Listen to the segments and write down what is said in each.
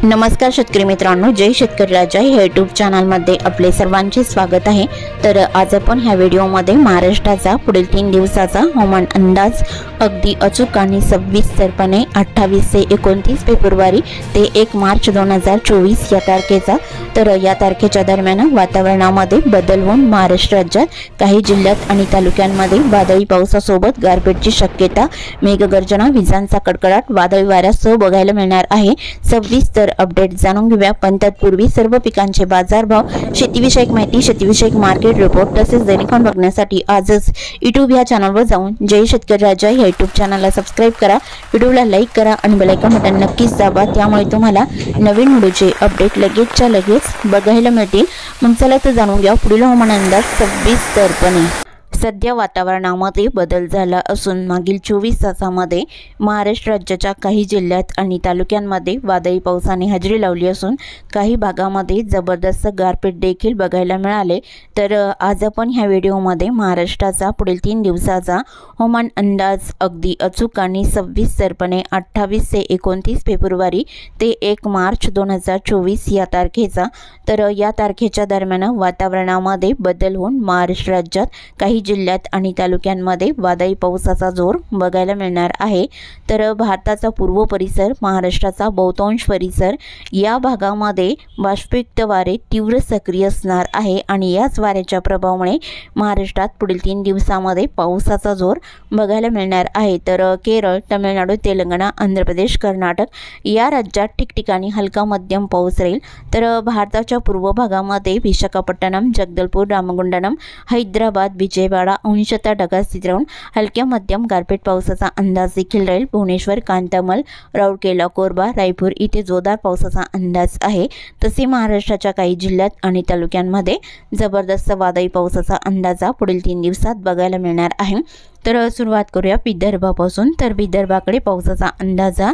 नमस्कार शेतकरी मित्रांनो, जय शेतकरी राजा या यूट्यूब चॅनलमध्ये आपले सर्वांचे स्वागत आहे। तर आज आपण ह्या व्हिडिओमध्ये महाराष्ट्राचा पुढील 3 दिवसाचा हवामान अंदाज अगदी अचूक आणि सविस्तरपणे 28 ते 29 फेब्रुवारी ते 1 मार्च 2024 या तारखेचा तर या तारखेच्या दरम्यान वातावरणामध्ये बदल होऊन महाराष्ट्र राज्यात काही जिल्ह्यात आणि तालुक्यांमध्ये वादळी पावसासोबत गारपीटची शक्यता, मेघगर्जना, विजांचा कडकडाट, वादळी वाऱ्यासह बघायला मिळणार आहे। सविस्तर अपडेट जाणून घेऊया। पण तत्पूर्वी सर्व पिकांचे बाजारभाव, शेतीविषयक माहिती, शेतीविषयक मार्केट रिपोर्ट तसेच दैनिक बघण्यासाठी आजच YouTube या चॅनलवर जाऊन जय शेतकरी राजा या YouTube चॅनलला सबस्क्राइब करा, व्हिडिओला लाईक करा आणि बेल आयकॉन बटन नक्कीच दाबा, त्यामुळे तुम्हाला नवीन व्हिडिओचे अपडेट लगेचच्या लगेच बघायला मिळतील। मग चला तर जाणून घ्या पुढील हवामान अंदाज सविस्तरपणे। सध्या वातावरणामध्ये बदल झाला असून मागील 24 तासांमध्ये महाराष्ट्र राज्याच्या काही जिल्ह्यात आणि तालुक्यांमध्ये वादळी पावसाने हजेरी लावली असून काही भागामध्ये जबरदस्त गारपीट देखील बघायला मिळाले। तर आज आपण ह्या व्हिडिओमध्ये महाराष्ट्राचा पुढील 3 दिवसाचा हवामान अंदाज अगदी अचूक आणि सविस्तरपणे 28 ते 29 फेब्रुवारी ते 1 मार्च 2024 या तारखेचा तर या तारखेच्या दरम्यान वातावरणामध्ये बदल होऊन महाराष्ट्र राज्यात काही जिल्ह्यात आणि तालुक्यांमध्ये वादळी पावसाचा जोर बघायला मिळणार आहे। तर भारताचा पूर्व परिसर, महाराष्ट्राचा बहुतांश परिसर या भागामध्ये बाष्पयुक्त वारे तीव्र सक्रिय असणार आहे आणि याच वाऱ्याच्या प्रभावामुळे महाराष्ट्रात पुढील 3 दिवसांमध्ये पावसाचा जोर बघायला मिळणार आहे। तर केरळ, तमिळनाडू, तेलंगणा, आंध्र प्रदेश, कर्नाटक या राज्यात ठिकठिकाणी हलका मध्यम पाऊस राहील। तर भारताच्या पूर्व भागामध्ये विशाखापट्टणम, जगदलपूर, रामगुंडम, हैदराबाद, विजयवाडा अंशतः ढगाळ स्थिती राहून हलक्या मध्यम गारपीट पावसाचा अंदाज देखील राहील। भुवनेश्वर, कांतामल, राउरकेला, कोरबा, रायपूर इथे जोरदार पावसाचा अंदाज आहे। तसे महाराष्ट्राच्या काही जिल्ह्यात आणि तालुक्यांमध्ये जबरदस्त वादळी पावसाचा अंदाजा पुढील 3 दिवसात बघायला मिळणार आहे। तर सुरुवात करूया विदर्भापासून। तर विदर्भाकडे पावसाचा अंदाजा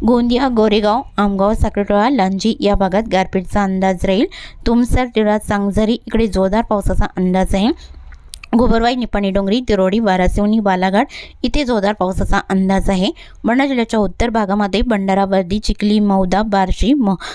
गोंदिया, गोरेगाव, आमगाव, साक्रीटोळा, लांजी या भागात गारपीटचा अंदाज राहील। तुमसर, तिळा, सांगझरी इकडे जोरदार पावसाचा अंदाज आहे। गोबरवाई, निपाणी डोंगरी, तिरोडी, वारासिवनी, बालाघाट इथे जोरदार पावसाचा अंदाज आहे। बुलढाणा जिल्ह्याच्या उत्तर भागामध्ये भंडारा, वर्दी, चिखली, मौदा, बार्शी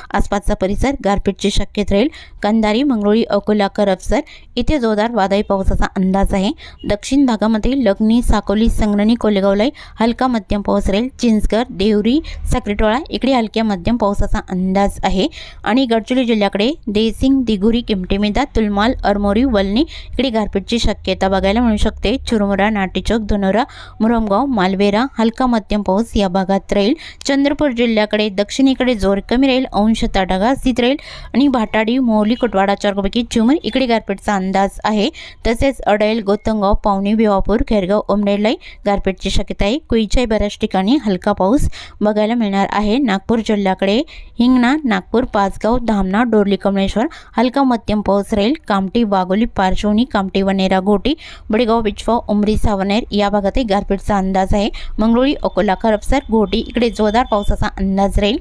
आसपासचा परिसर गारपीटची शक्यता राहील। कंधारी, मंगरुळी, अकोला, करफसर इथे जोरदार वादळी पावसाचा अंदाज आहे। दक्षिण भागामध्ये लग्नी, साकोली, संगरणी, कोलेगावला हलका मध्यम पाऊस राहील। चिंचगड, देवरी, साक्रीटोळा इकडे हलक्या मध्यम पावसाचा अंदाज आहे। आणि गडचिरोली जिल्ह्याकडे देसिंग, दिघुरी, किमटेमेदा, तुलमाल, अरमोरी, वलनी इकडे गारपीटची शक्यता बघायला मिळू शकते। चुरमुरा, नाटेचौक, धनोरा, मुरमगाव, मालवेरा हलका मध्यम पाऊस या भागात राहील। चंद्रपूर जिल्ह्याकडे दक्षिणेकडे जोर कमी राहील, अंशतः ढगाळ स्थिती राहील। आणि भाटाडी, मोहली, कोटवाडा, चारकोपैकी चिमूर इकडे गारपीटचा अंदाज आहे। तसेच अडैल, गोतंगाव, पावनी, भिवापूर, खेरगाव, उमरेडला गारपीटची शक्यता आहे। कुईच्या बऱ्याच ठिकाणी हलका पाऊस बघायला मिळणार आहे। नागपूर जिल्ह्याकडे हिंगणा, नागपूर, पाचगाव, धामणा, डोरली, कमळेश्वर हलका मध्यम पाऊस राहील। कामठी, वाघोली, पारशिवनी, कामठी, वनेरा, घोटी, बडेगाव, बिचगाव, उमरी, सावनेर या भागात गारपीटचा अंदाज आहे। मंगरुळी, अकोला, करफसर, घोटी इकडे जोरदार पावसाचा अंदाज राहील।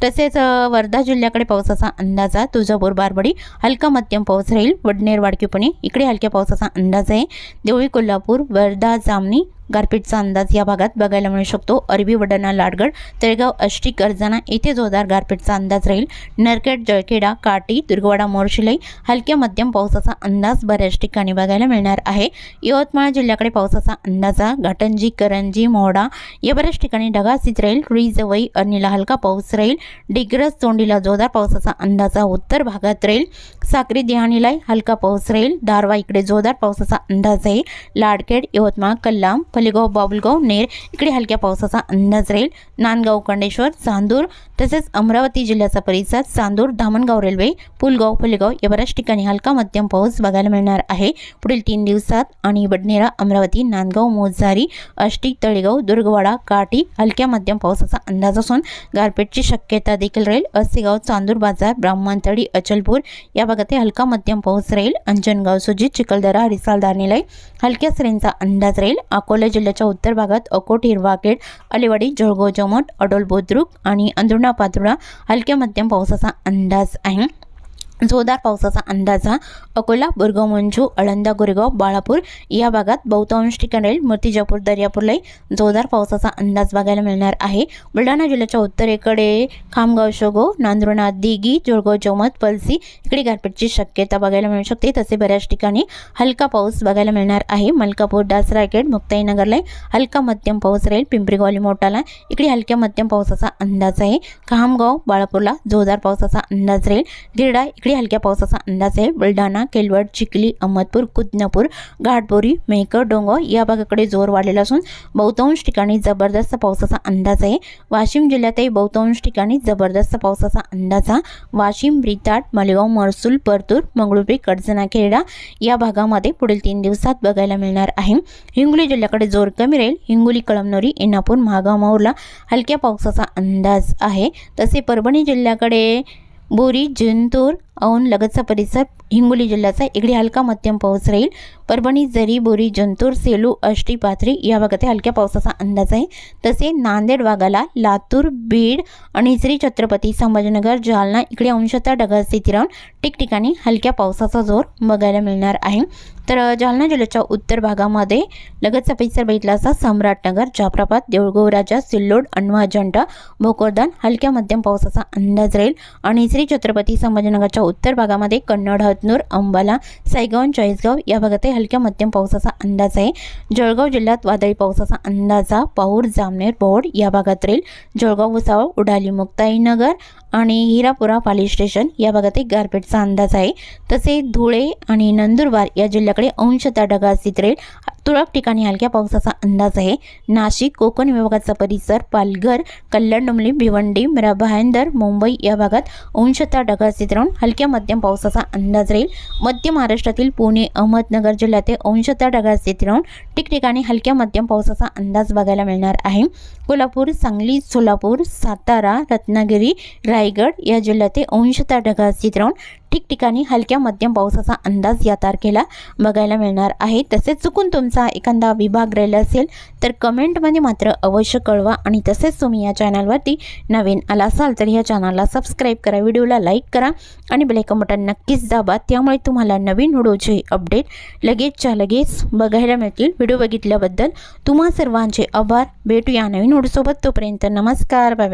तसेच वर्धा जिल्ह्याकडे पावसाचा अंदाज आहे। तुळजापूर, बारबडी हलका मध्यम पाऊस राहील। वडनेर, वाडकीपुणे इकडे हलक्या पावसाचा अंदाज आहे। देवळी, कोल्हापूर, वर्धा, जामनी गारपीटचा अंदाज या भागात बघायला मिळू शकतो। अरबी, वडाणा, लाडगड, तळेगाव, आष्टी, कर्जाना इथे जोरदार गारपीटचा अंदाज राहील। नरखेड, जळखेडा, काटी, दुर्गवाडा, मोर्शिलाई हलक्या मध्यम पावसाचा अंदाज बऱ्याच ठिकाणी बघायला मिळणार आहे। यवतमाळ जिल्ह्याकडे पावसाचा अंदाजा घाटंजी, करंजी, मोहडा या बऱ्याच ठिकाणी ढगाळ स्थिती राहील। रुई, जवई, अरणीला हलका पाऊस राहील। डिग्रस, तोंडीला जोरदार पावसाचा अंदाजा उत्तर भागात राहील। साक्री, देहाणीला हलका पाऊस राहील। दारवा इकडे जोरदार पावसाचा अंदाज आहे। लाडखेड, यवतमाळ, कल्लाम, फलेगाव, बाबुलगाव, नेर इकडे हलक्या पावसाचा अंदाज राहील। नांदगाव, खंडेश्वर, चांदूर तसेच अमरावती जिल्ह्याचा परिसर चांदूर, धामणगाव रेल्वे, पुलगाव, फलेगाव या बऱ्याच ठिकाणी हलका मध्यम पाऊस बघायला मिळणार आहे पुढील 3 दिवसात। आणि बडनेरा, अमरावती, नांदगाव, मोझारी, आष्टी, तळेगाव, दुर्गवाडा, काटी हलक्या मध्यम पावसाचा अंदाज असून गारपीटची शक्यता देखील राहील। असेगाव, चांदूर बाजार, ब्राह्मणथडी, अचलपूर या भागात हलका मध्यम पाऊस राहील। अंजनगाव, सुजित, चिखलदरा, हरिसाल, दार्णीला हलक्या सरींचा अंदाज राहील। अकोला जिल्ह्याच्या उत्तर भागात अकोट, हिरवाखेड, अलिवाडी, जळगाव, जमोट, अडोल, बुद्रुक आणि अंदुणा, पातुळा हलक्या मध्यम पावसाचा अंदाज आहे। जोरदार पावसाचा अंदाज आहे। अकोला, बुरगाव, मंजू, आळंदा, गोरेगाव, बाळापूर या भागात बहुतांश ठिकाणी राहील। मूर्तिजापूर, दर्यापूरलाही जोरदार पावसाचा अंदाज बघायला मिळणार आहे। बुलढाणा जिल्ह्याच्या उत्तरेकडे खामगाव, शेगाव, नांदुर्णा, दिघी, जळगाव, जमत, पलसी इकडे गारपीटची शक्यता बघायला मिळू शकते। तसे बऱ्याच ठिकाणी हलका पाऊस बघायला मिळणार आहे। मलकापूर, डास, रायगड, मुक्ताईनगरला हलका मध्यम पाऊस राहील। पिंपरी, मोठाला इकडे हलक्या मध्यम पावसाचा अंदाज आहे। खामगाव, बाळापूरला जोरदार पावसाचा अंदाज राहील। गिरडा इकडे हलक्या पावसाचा अंदाज आहे। बुलढाणा, केलवड, चिखली, अहमदपूर, कुदनापूर, घाटबोरी, मेहकर, डोंगर या भागाकडे जोर वाढलेला असून बहुतांश ठिकाणी जबरदस्त पावसाचा अंदाज आहे। वाशिम जिल्ह्यातही बहुतांश ठिकाणी जबरदस्त पावसाचा अंदाज आहे। वाशिम, रिताड, मालेगाव, महसूल, परतूर, मंगळुपी, कडजना, खेडा या भागामध्ये पुढील 3 दिवसात बघायला मिळणार आहे। हिंगोली जिल्ह्याकडे जोर कमी राहील। हिंगोली, कळमनुरी, एनापूर, महागाव, माहूरला हलक्या पावसाचा अंदाज आहे। तसे परभणी जिल्ह्याकडे बोरी, जिंतूर, औंध लगतचा परिसर हिंगोली जिल्ह्याचा इकडे हलका मध्यम पाऊस राहील। परभणी, जरी, बोरी, जिंतूर, सेलू, आष्टी, पाथरी या भागात हलक्या पावसाचा अंदाज आहे। तसे नांदेड भागाला लातूर, बीड आणि श्री छत्रपती संभाजीनगर, जालना इकडे अंशतः ढगाळ स्थिती राहून ठिकठिकाणी हलक्या पावसाचा जोर बघायला मिळणार आहे। तर जालना जिल्ह्याच्या उत्तर भागामध्ये लगतचा परिसर बघितला असता सम्राटनगर, जाफराबाद, देऊळगाव राजा, सिल्लोड, अण्वा, अजंठा, भोकरदान हलक्या मध्यम पावसाचा अंदाज राहील। आणि श्री छत्रपती संभाजीनगरच्या उत्तर भागामध्ये कन्नड, हतनूर, अंबाला, सायगाव, चाळीसगाव या भागात हलक्या मध्यम पावसाचा अंदाज आहे। जळगाव जिल्ह्यात वादळी पावसाचा अंदाज पाऊर, जामनेर, बोहड या भागात राहील। जळगाव, भुसावळ, उडाली, मुक्ताईनगर आणि हिरापुरा पोलीस स्टेशन या भागात गारपीटचा अंदाज आहे। तसे धुळे आणि नंदुरबार या जिल्ह्याकडे अंशतः ढगाळ स्थिती राहील। तुरळक ठिकाणी हलक्या पावसाचा अंदाज आहे। नाशिक, कोकण विभागाचा परिसर, पालघर, कल्याण, डोंबिवली, भिवंडी, भाईंदर, मुंबई या भागात अंशतः ढगाळ स्थिती राहून हलक्या मध्यम पावसाचा अंदाज राहील। मध्य महाराष्ट्रातील पुणे, अहमदनगर जिल्ह्यात अंशतः ढगाळ स्थिती राहून ठिकठिकाणी हलक्या मध्यम पावसाचा अंदाज बघायला मिळणार आहे। कोल्हापूर, सांगली, सोलापूर, सातारा, रत्नागिरी, रायगड या जिल्ह्यात अंशतः ढगाळ स्थिती राहून ठिकठिकाणी हलक्या मध्यम पावसाचा अंदाज या तारखेला बघायला मिळणार आहे। तसेच चुकून तुमचा एखादा विभाग राहिला असेल तर कमेंटमध्ये मात्र अवश्य कळवा। आणि तसेच तुम्ही या चॅनलवरती नवीन आला असाल तर या चॅनलला सबस्क्राईब करा, व्हिडिओला लाईक करा आणि बेल आयकॉन बटन नक्कीच दाबा, त्यामुळे तुम्हाला नवीन व्हिडिओचे अपडेट लगेचच्या लगेच बघायला मिळतील। व्हिडिओ बघितल्याबद्दल तुम्हा सर्वांचे आभार। भेटूया नवीन व्हिडिओसोबत, तोपर्यंत नमस्कार, बाय बाय।